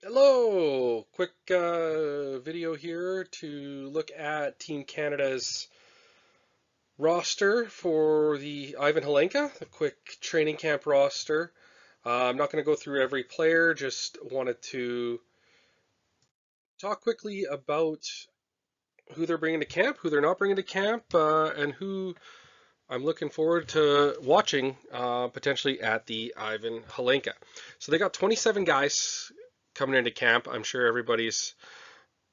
Hello! Quick video here to look at Team Canada's roster for the Ivan Hlinka, the quick training camp roster. I'm not going to go through every player, just wanted to talk quickly about who they're bringing to camp, who they're not bringing to camp, and who I'm looking forward to watching potentially at the Ivan Hlinka. So they got 27 guys coming into camp. I'm sure everybody's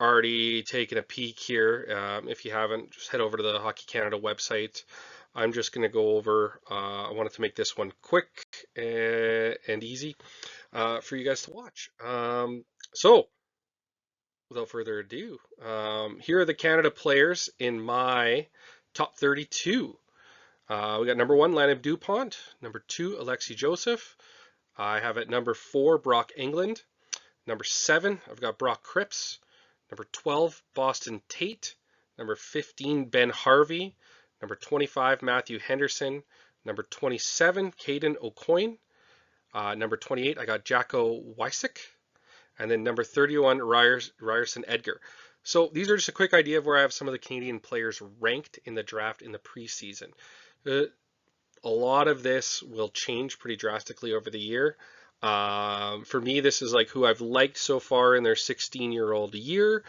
already taken a peek here. If you haven't, just head over to the Hockey Canada website. I'm just going to go over, I wanted to make this one quick and easy for you guys to watch. So, without further ado, here are the Canada players in my top 32. We got number 1, Landon Dupont. Number 2, Alexi Joseph. I have at number 4, Brock England. Number 7, I've got Brock Cripps. Number 12, Boston Tate. Number 15, Ben Harvey. Number 25, Matthew Henderson. Number 27, Caden O'Coin. Number 28, I got Jacko Wysick. And then number 31, Ryerson Edgar. So these are just a quick idea of where I have some of the Canadian players ranked in the draft in the preseason. A lot of this will change pretty drastically over the year. For me, this is like who I've liked so far in their 16-year-old year.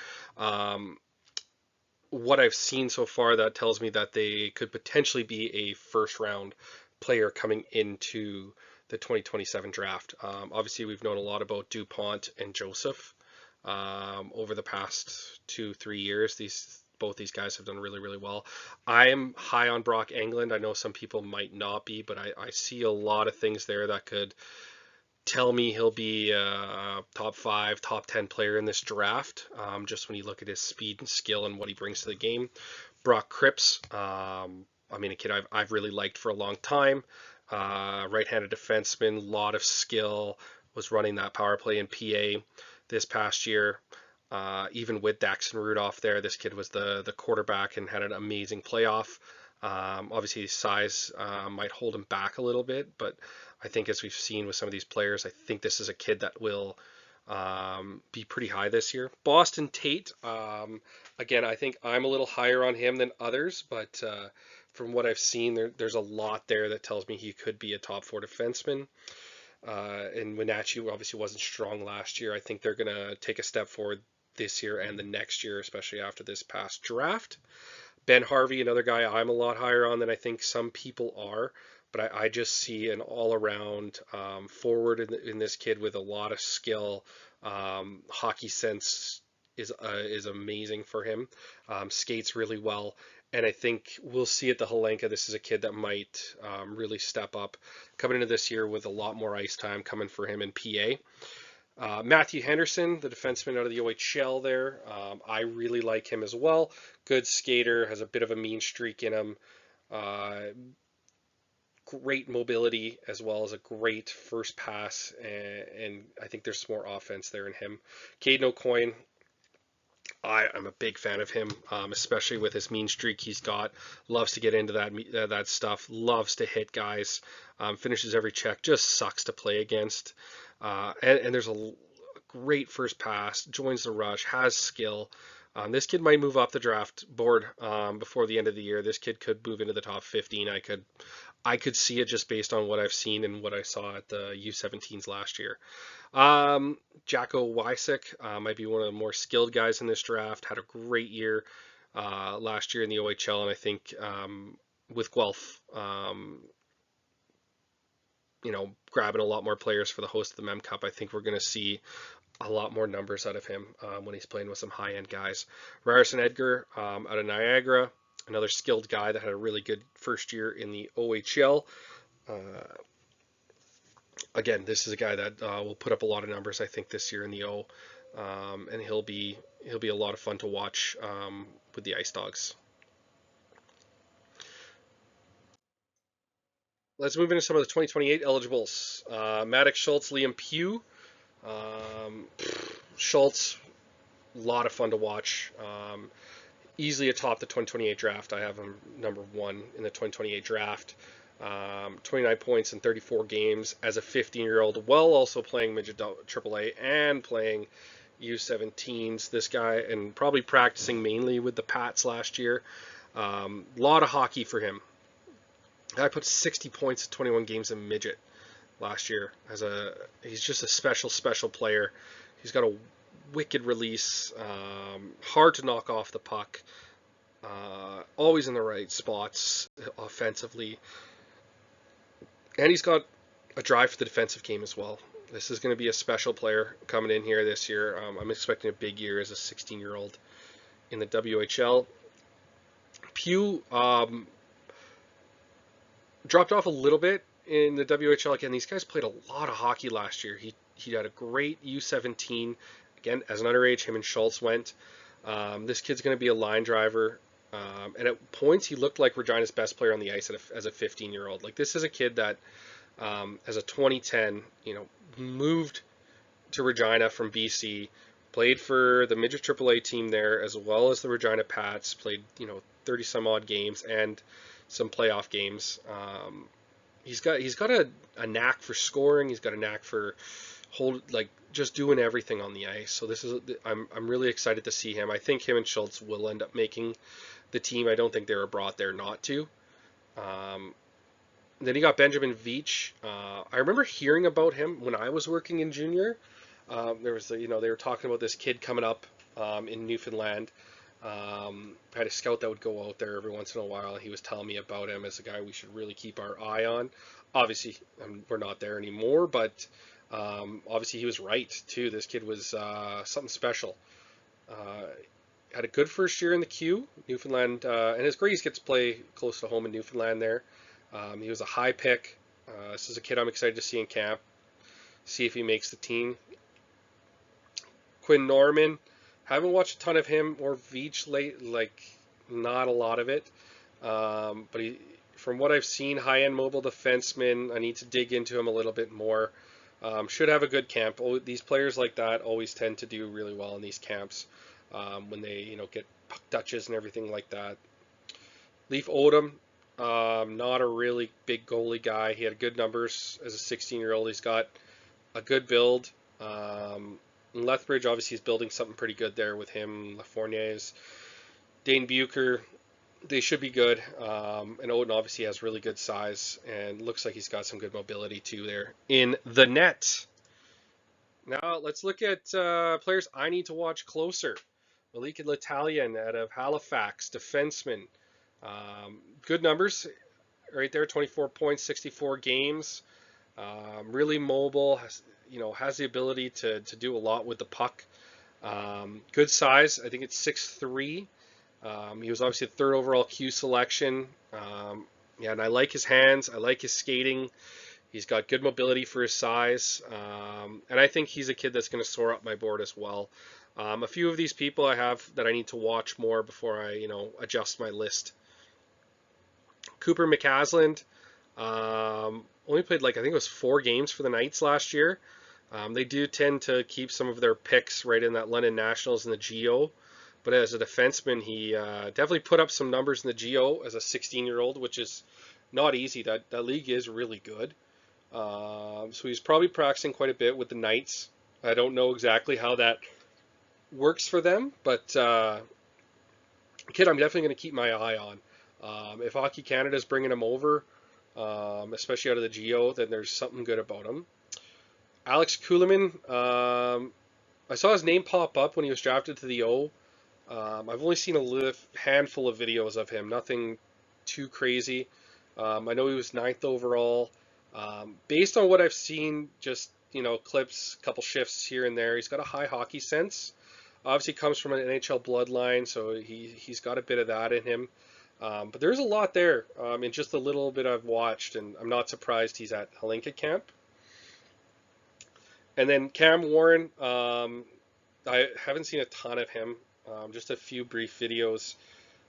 What I've seen so far, that tells me that they could potentially be a first-round player coming into the 2027 draft. Obviously, we've known a lot about Dupont and Joseph over the past 2-3 years. Both these guys have done really, really well. I am high on Brock England. I know some people might not be, but I see a lot of things there that could tell me he'll be a top 5, top 10 player in this draft. Just when you look at his speed and skill and what he brings to the game. Brock Cripps, I mean, a kid I've really liked for a long time. Right-handed defenseman, lot of skill, was running that power play in PA this past year. Even with Daxton Rudolph there, this kid was the quarterback and had an amazing playoff. Obviously, his size might hold him back a little bit, but I think as we've seen with some of these players, I think this is a kid that will be pretty high this year. Boston Tate, again, I think I'm a little higher on him than others, but from what I've seen, there's a lot there that tells me he could be a top 4 defenseman. And Wenatchee obviously wasn't strong last year. I think they're going to take a step forward this year and the next year, especially after this past draft. Ben Harvey, another guy I'm a lot higher on than I think some people are, but I just see an all-around forward in this kid with a lot of skill. Hockey sense is amazing for him. Skates really well, and I think we'll see at the Hlinka. This is a kid that might really step up coming into this year with a lot more ice time coming for him in PA. Matthew Henderson, the defenseman out of the OHL there. I really like him as well. Good skater, has a bit of a mean streak in him. Great mobility as well as a great first pass, and I think there's some more offense there in him. Caden O'Coin, I'm a big fan of him, especially with his mean streak he's got. Loves to get into that stuff. Loves to hit guys. Finishes every check. Just sucks to play against. And there's a great first pass. Joins the rush. Has skill. This kid might move up the draft board before the end of the year. This kid could move into the top 15. I could see it just based on what I've seen and what I saw at the U17s last year. Jacko Wysick might be one of the more skilled guys in this draft. Had a great year last year in the OHL, and I think with Guelph, grabbing a lot more players for the host of the Mem Cup, I think we're going to see a lot more numbers out of him when he's playing with some high-end guys. Ryerson Edgar out of Niagara, another skilled guy that had a really good first year in the OHL. Again, this is a guy that will put up a lot of numbers, I think, this year in the O, and he'll be a lot of fun to watch with the Ice Dogs. Let's move into some of the 2028 eligibles. Maddox Schultz, Liam Pugh. Schultz, a lot of fun to watch. Easily atop the 2028 draft. I have him number 1 in the 2028 draft. 29 points in 34 games as a 15-year-old, while also playing midget AAA and playing U17s. This guy, and probably practicing mainly with the Pats last year. A lot of hockey for him. I put 60 points in 21 games in midget last year. He's just a special player. He's got a wicked release, hard to knock off the puck, always in the right spots offensively, and he's got a drive for the defensive game as well. This is going to be a special player coming in here this year. I'm expecting a big year as a 16-year-old in the WHL. Pugh dropped off a little bit in the WHL. Again, these guys played a lot of hockey last year. He had a great U17. Again, as an underage, him and Schultz went. This kid's going to be a line driver. And at points, he looked like Regina's best player on the ice as a 15-year-old. Like, this is a kid that, as a 2010, moved to Regina from BC, played for the midget AAA team there, as well as the Regina Pats, played, 30 some odd games and some playoff games. He's got a knack for scoring. He's got a knack for just doing everything on the ice. So I'm really excited to see him. I think him and Schultz will end up making the team. I don't think they were brought there not to. Then you got Benjamin Veach. I remember hearing about him when I was working in junior. There was they were talking about this kid coming up in Newfoundland. I had a scout that would go out there every once in a while. He was telling me about him as a guy we should really keep our eye on. Obviously, we're not there anymore, but obviously he was right too. This kid was something special. Had a good first year in the Q, Newfoundland, and his Grays gets to play close to home in Newfoundland there. He was a high pick. This is a kid I'm excited to see in camp, see if he makes the team. Quinn Norman, haven't watched a ton of him or Veach not a lot of it. But from what I've seen, high-end mobile defenseman. I need to dig into him a little bit more. Should have a good camp. These players like that always tend to do really well in these camps when they, get puck touches and everything like that. Leaf Odom, not a really big goalie guy. He had good numbers as a 16-year-old. He's got a good build. Lethbridge, obviously, is building something pretty good there with him. LaFournier's, Dane Bucher, they should be good. And Odin obviously has really good size and looks like he's got some good mobility too there in the net. Now let's look at players I need to watch closer. Malik L'Italien out of Halifax, defenseman. Good numbers right there, 24 points, 64 games. Really mobile, has the ability to do a lot with the puck. Good size, I think it's 6'3". He was obviously the third overall Q selection. And I like his hands. I like his skating. He's got good mobility for his size. And I think he's a kid that's going to soar up my board as well. A few of these people I have that I need to watch more before I, adjust my list. Cooper McCasland only played I think it was 4 games for the Knights last year. They do tend to keep some of their picks right in that London Nationals and the GO. But as a defenseman, he definitely put up some numbers in the GO as a 16-year-old, which is not easy. That league is really good. So he's probably practicing quite a bit with the Knights. I don't know exactly how that works for them, but kid, I'm definitely going to keep my eye on. If Hockey Canada is bringing him over, especially out of the GO, then there's something good about him. Alex Kuleman, I saw his name pop up when he was drafted to the O. I've only seen a handful of videos of him, nothing too crazy. I know he was 9th overall. Based on what I've seen, just, clips, couple shifts here and there, he's got a high hockey sense. Obviously comes from an NHL bloodline, so he's got a bit of that in him. But there's a lot there in just the little bit I've watched, and I'm not surprised he's at Hlinka camp. And then Cam Warren, I haven't seen a ton of him, just a few brief videos.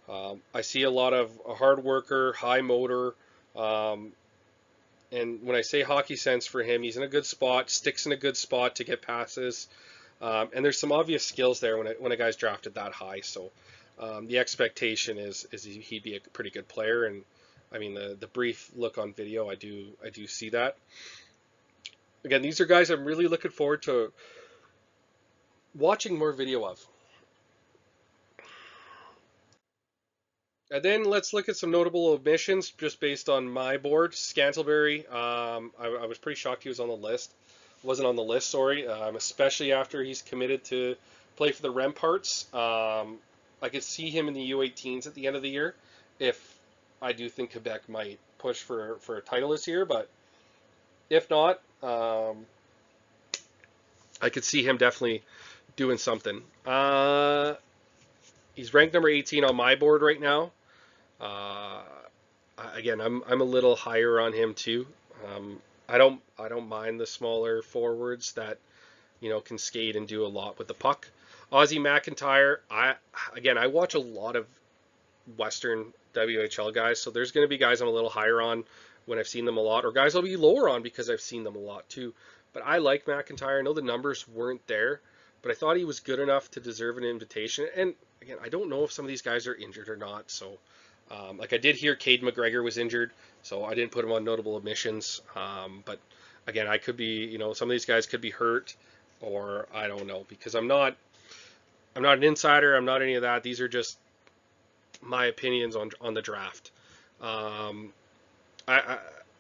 I see a lot of a hard worker, high motor, and when I say hockey sense for him, he's in a good spot, sticks in a good spot to get passes, and there's some obvious skills there when a guy's drafted that high. So the expectation is he'd be a pretty good player, and I mean, the brief look on video, I do see that. Again, these are guys I'm really looking forward to watching more video of. And then let's look at some notable omissions just based on my board. Scantlebury, I was pretty shocked he was on the list. Wasn't on the list, sorry. Especially after he's committed to play for the Remparts. I could see him in the U18s at the end of the year if I do think Quebec might push for a title this year. But if not, I could see him definitely doing something. He's ranked number 18 on my board right now. Uh, Again, I'm a little higher on him too. I don't mind the smaller forwards that can skate and do a lot with the puck. Ozzy McIntyre, I watch a lot of Western WHL guys, so there's going to be guys I'm a little higher on when I've seen them a lot, or guys I'll be lower on because I've seen them a lot too. But I like McIntyre. I know the numbers weren't there, but I thought he was good enough to deserve an invitation. And again, I don't know if some of these guys are injured or not, so like I did hear Cade McGregor was injured, so I didn't put him on notable omissions. But again, I could be, some of these guys could be hurt, or I don't know, because I'm not an insider. I'm not any of that. These are just my opinions on the draft.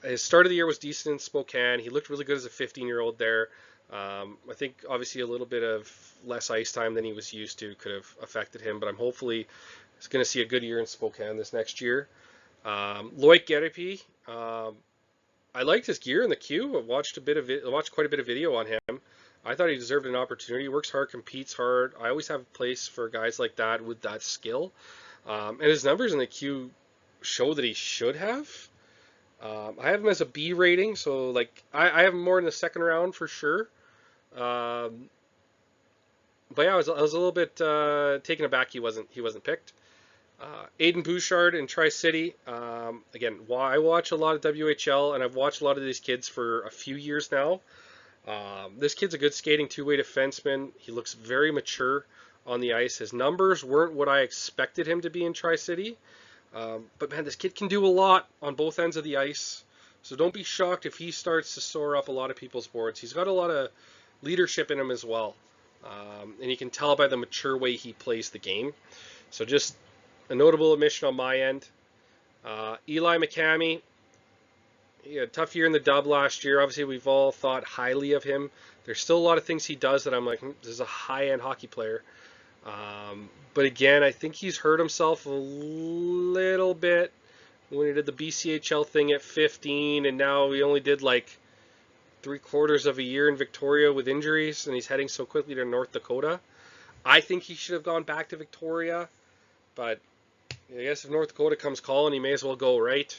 His start of the year was decent in Spokane. He looked really good as a 15-year-old there. I think obviously a little bit of less ice time than he was used to could have affected him, but I'm hopefully he's going to see a good year in Spokane this next year. Loic Gerepi, I liked his gear in the queue. I watched quite a bit of video on him. I thought he deserved an opportunity. He works hard, competes hard. I always have a place for guys like that with that skill. And his numbers in the queue show that he should have. I have him as a B rating, so like I have him more in the second round for sure. But yeah, I was a little bit taken aback he wasn't picked. Aiden Bouchard in Tri-City. Again, I watch a lot of WHL, and I've watched a lot of these kids for a few years now. This kid's a good skating two-way defenseman. He looks very mature on the ice. His numbers weren't what I expected him to be in Tri-City. But man, this kid can do a lot on both ends of the ice. So don't be shocked if he starts to soar up a lot of people's boards. He's got a lot of leadership in him as well. And you can tell by the mature way he plays the game. So just a notable omission on my end. Eli McCamey, he had a tough year in the dub last year. Obviously, we've all thought highly of him. There's still a lot of things he does that I'm like, this is a high-end hockey player. But again, I think he's hurt himself a little bit when he did the BCHL thing at 15, and now he only did like 3/4 of a year in Victoria with injuries, and he's heading so quickly to North Dakota. I think he should have gone back to Victoria, but I guess if North Dakota comes calling, he may as well go, right?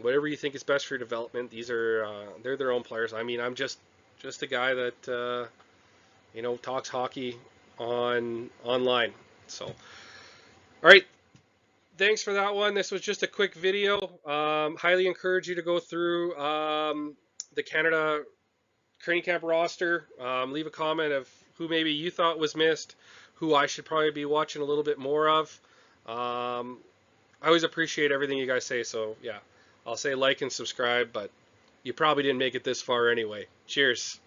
Whatever you think is best for your development. They're their own players. I mean, I'm just a guy that talks hockey online. So, all right, thanks for that one. This was just a quick video. Highly encourage you to go through the Canada training camp roster. Leave a comment of who maybe you thought was missed, who I should probably be watching a little bit more of. I always appreciate everything you guys say, so yeah, I'll say like and subscribe, but you probably didn't make it this far anyway. Cheers.